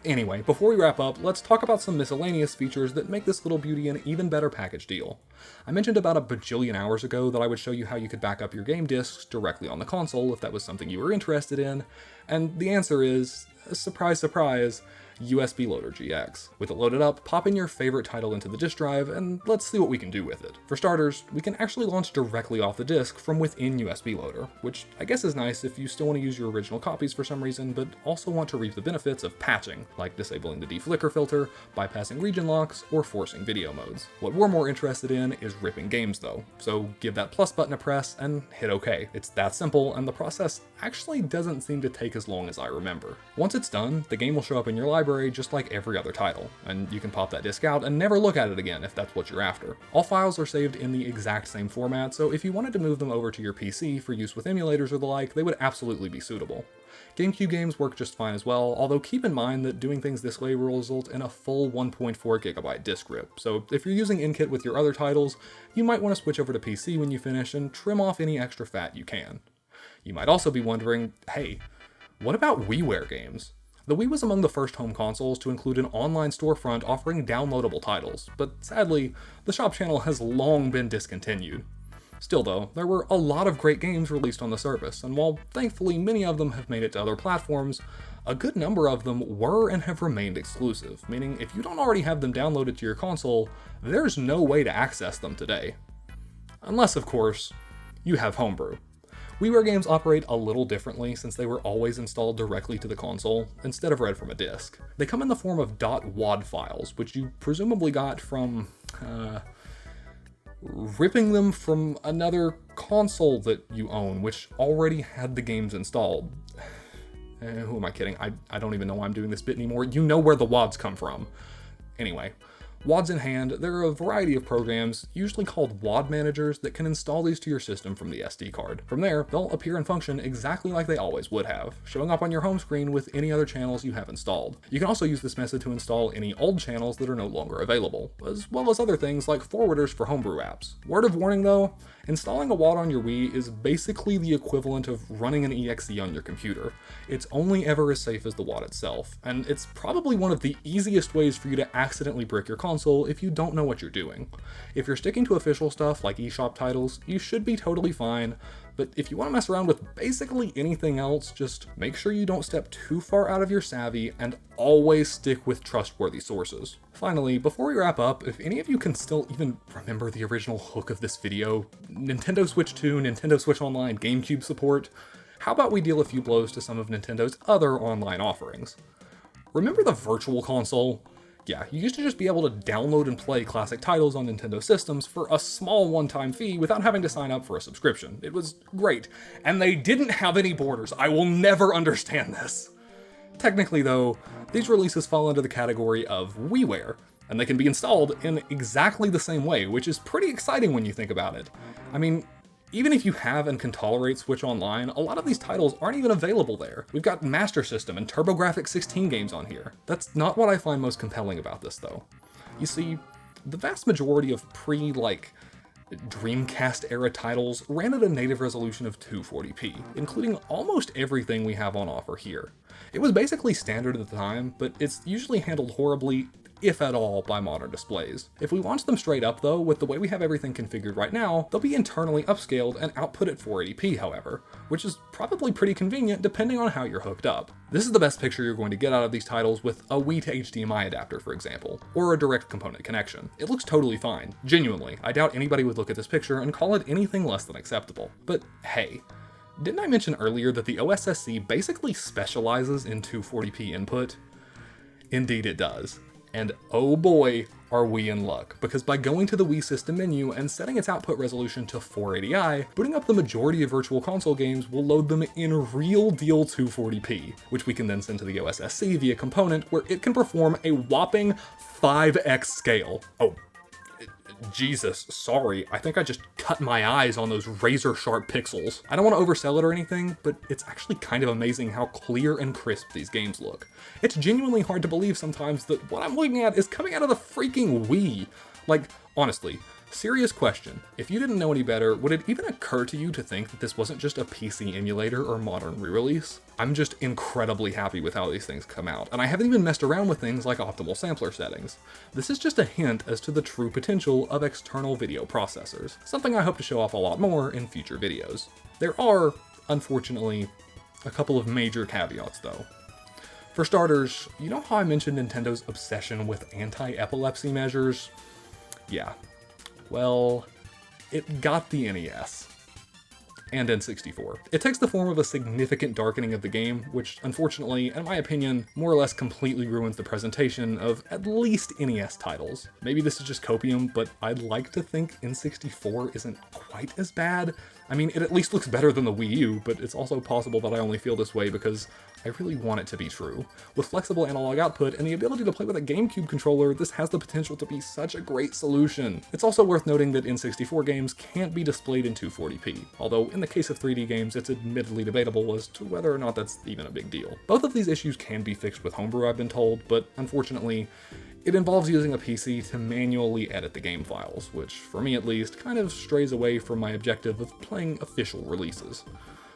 Anyway, before we wrap up, let's talk about some miscellaneous features that make this little beauty an even better package deal. I mentioned about a bajillion hours ago that I would show you how you could back up your game discs directly on the console if that was something you were interested in, and the answer is, surprise surprise, USB Loader GX. With it loaded up, pop in your favorite title into the disk drive, and let's see what we can do with it. For starters, we can actually launch directly off the disk from within USB Loader, which I guess is nice if you still want to use your original copies for some reason, but also want to reap the benefits of patching, like disabling the deflicker filter, bypassing region locks, or forcing video modes. What we're more interested in is ripping games though, so give that plus button a press and hit OK. It's that simple, and the process actually doesn't seem to take as long as I remember. Once it's done, the game will show up in your library just like every other title, and you can pop that disc out and never look at it again if that's what you're after. All files are saved in the exact same format, so if you wanted to move them over to your PC for use with emulators or the like, they would absolutely be suitable. GameCube games work just fine as well, although keep in mind that doing things this way will result in a full 1.4GB disk rip, so if you're using Inkit with your other titles, you might want to switch over to PC when you finish and trim off any extra fat you can. You might also be wondering, hey, what about WiiWare games? The Wii was among the first home consoles to include an online storefront offering downloadable titles, but sadly, the shop channel has long been discontinued. Still though, there were a lot of great games released on the service, and while thankfully many of them have made it to other platforms, a good number of them were and have remained exclusive, meaning if you don't already have them downloaded to your console, there's no way to access them today. Unless, of course, you have Homebrew. WiiWare games operate a little differently since they were always installed directly to the console, instead of read from a disk. They come in the form of .wad files, which you presumably got from, ripping them from another console that you own, which already had the games installed. Who am I kidding? I don't even know why I'm doing this bit anymore. You know where the WADs come from. Anyway. WADs in hand, there are a variety of programs, usually called WAD managers, that can install these to your system from the SD card. From there, they'll appear and function exactly like they always would have, showing up on your home screen with any other channels you have installed. You can also use this method to install any old channels that are no longer available, as well as other things like forwarders for homebrew apps. Word of warning though, installing a WAD on your Wii is basically the equivalent of running an exe on your computer. It's only ever as safe as the WAD itself, and it's probably one of the easiest ways for you to accidentally brick your console if you don't know what you're doing. If you're sticking to official stuff like eShop titles, you should be totally fine, but if you want to mess around with basically anything else, just make sure you don't step too far out of your savvy and always stick with trustworthy sources. Finally, before we wrap up, if any of you can still even remember the original hook of this video, Nintendo Switch 2, Nintendo Switch Online, GameCube support, how about we deal a few blows to some of Nintendo's other online offerings? Remember the Virtual Console? Yeah, you used to just be able to download and play classic titles on Nintendo systems for a small one-time fee without having to sign up for a subscription. It was great, and they didn't have any borders. I will never understand this. Technically though, these releases fall under the category of WiiWare, and they can be installed in exactly the same way, which is pretty exciting when you think about it. I mean, even if you have and can tolerate Switch Online, a lot of these titles aren't even available there. We've got Master System and TurboGrafx-16 games on here. That's not what I find most compelling about this though. You see, the vast majority of Dreamcast era titles ran at a native resolution of 240p, including almost everything we have on offer here. It was basically standard at the time, but it's usually handled horribly, if at all, by modern displays. If we launch them straight up though, with the way we have everything configured right now, they'll be internally upscaled and output at 480p however, which is probably pretty convenient depending on how you're hooked up. This is the best picture you're going to get out of these titles with a Wii to HDMI adapter, for example, or a direct component connection. It looks totally fine. Genuinely, I doubt anybody would look at this picture and call it anything less than acceptable. But hey, Didn't I mention earlier that the OSSC basically specializes in 240p input? Indeed it does. And oh boy, are we in luck, because by going to the Wii system menu and setting its output resolution to 480i, booting up the majority of Virtual Console games will load them in real deal 240p, which we can then send to the OSSC via component, where it can perform a whopping 5x scale. Oh, Jesus, sorry, I think I just cut my eyes on those razor sharp pixels. I don't want to oversell it or anything, but it's actually kind of amazing how clear and crisp these games look. It's genuinely hard to believe sometimes that what I'm looking at is coming out of the freaking Wii. Like, honestly, serious question. If you didn't know any better, would it even occur to you to think that this wasn't just a PC emulator or modern re-release? I'm just incredibly happy with how these things come out, and I haven't even messed around with things like optimal sampler settings. This is just a hint as to the true potential of external video processors, something I hope to show off a lot more in future videos. There are, unfortunately, a couple of major caveats though. For starters, you know how I mentioned Nintendo's obsession with anti-epilepsy measures? Yeah. Well, it got the NES. And N64. It takes the form of a significant darkening of the game, which unfortunately, in my opinion, more or less completely ruins the presentation of at least NES titles. Maybe this is just copium, but I'd like to think N64 isn't quite as bad. I mean, it at least looks better than the Wii U, but it's also possible that I only feel this way because I really want it to be true. With flexible analog output and the ability to play with a GameCube controller, this has the potential to be such a great solution. It's also worth noting that N64 games can't be displayed in 240p, although in the case of 3D games, it's admittedly debatable as to whether or not that's even a big deal. Both of these issues can be fixed with Homebrew, I've been told, but unfortunately, it involves using a PC to manually edit the game files, which, for me at least, kind of strays away from my objective of playing official releases.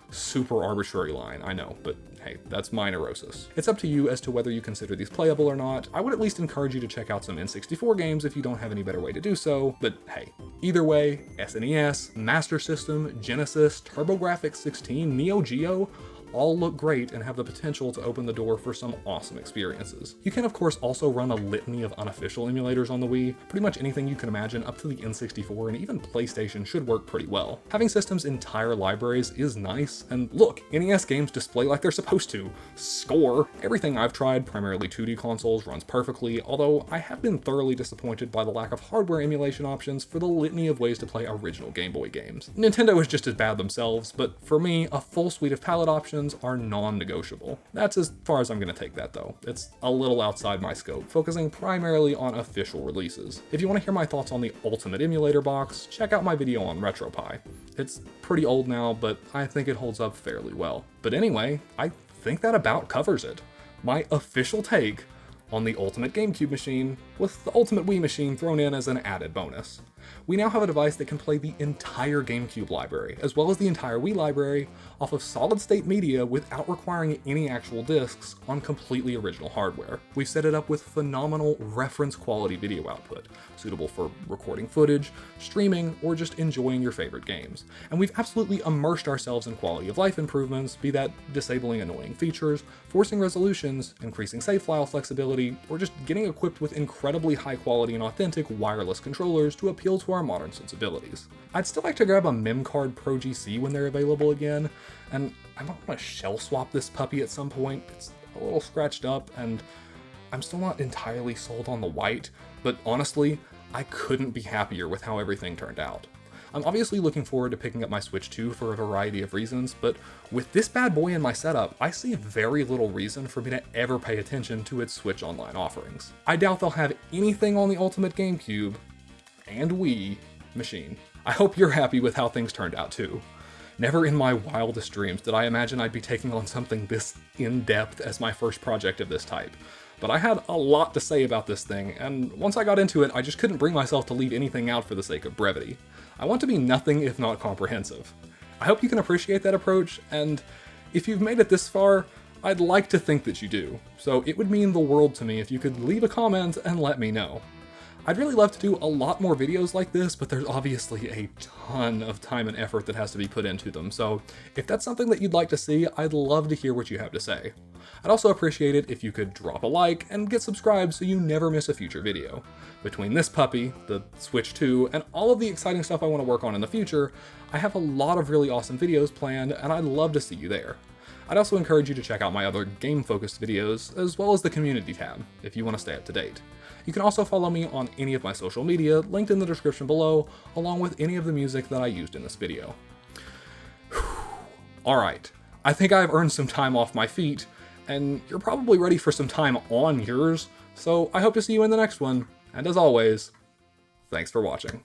Super arbitrary line, I know, but hey, that's my neurosis. It's up to you as to whether you consider these playable or not. I would at least encourage you to check out some N64 games if you don't have any better way to do so, but hey, either way, SNES, Master System, Genesis, TurboGrafx-16, Neo Geo, all look great and have the potential to open the door for some awesome experiences. You can of course also run a litany of unofficial emulators on the Wii. Pretty much anything you can imagine up to the N64 and even PlayStation should work pretty well. Having systems' entire libraries is nice, and look, NES games display like they're supposed to. Score! Everything I've tried, primarily 2D consoles, runs perfectly, although I have been thoroughly disappointed by the lack of hardware emulation options for the litany of ways to play original Game Boy games. Nintendo is just as bad themselves, but for me, a full suite of palette options are non-negotiable. That's as far as I'm gonna take that though. It's a little outside my scope, focusing primarily on official releases. If you want to hear my thoughts on the Ultimate Emulator box, check out my video on RetroPie. It's pretty old now, but I think it holds up fairly well. But anyway, I think that about covers it. My official take on the Ultimate GameCube machine, with the Ultimate Wii machine thrown in as an added bonus. We now have a device that can play the entire GameCube library, as well as the entire Wii library, off of solid-state media without requiring any actual discs on completely original hardware. We've set it up with phenomenal reference quality video output, suitable for recording footage, streaming, or just enjoying your favorite games. And we've absolutely immersed ourselves in quality of life improvements, be that disabling annoying features, forcing resolutions, increasing save file flexibility, or just getting equipped with incredibly high quality and authentic wireless controllers to appeal to our modern sensibilities. I'd still like to grab a MemCard Pro GC when they're available again, and I might want to shell swap this puppy at some point. It's a little scratched up, and I'm still not entirely sold on the white, but honestly, I couldn't be happier with how everything turned out. I'm obviously looking forward to picking up my Switch 2 for a variety of reasons, but with this bad boy in my setup, I see very little reason for me to ever pay attention to its Switch Online offerings. I doubt they'll have anything on the Ultimate GameCube and Wii machine. I hope you're happy with how things turned out too. Never in my wildest dreams did I imagine I'd be taking on something this in-depth as my first project of this type. But I had a lot to say about this thing, and once I got into it, I just couldn't bring myself to leave anything out for the sake of brevity. I want to be nothing if not comprehensive. I hope you can appreciate that approach, and if you've made it this far, I'd like to think that you do. So it would mean the world to me if you could leave a comment and let me know. I'd really love to do a lot more videos like this, but there's obviously a ton of time and effort that has to be put into them, so if that's something that you'd like to see, I'd love to hear what you have to say. I'd also appreciate it if you could drop a like and get subscribed so you never miss a future video. Between this puppy, the Switch 2, and all of the exciting stuff I want to work on in the future, I have a lot of really awesome videos planned, and I'd love to see you there. I'd also encourage you to check out my other game-focused videos, as well as the community tab, if you want to stay up to date. You can also follow me on any of my social media, linked in the description below, along with any of the music that I used in this video. Alright, I think I've earned some time off my feet, and you're probably ready for some time on yours, so I hope to see you in the next one, and as always, thanks for watching.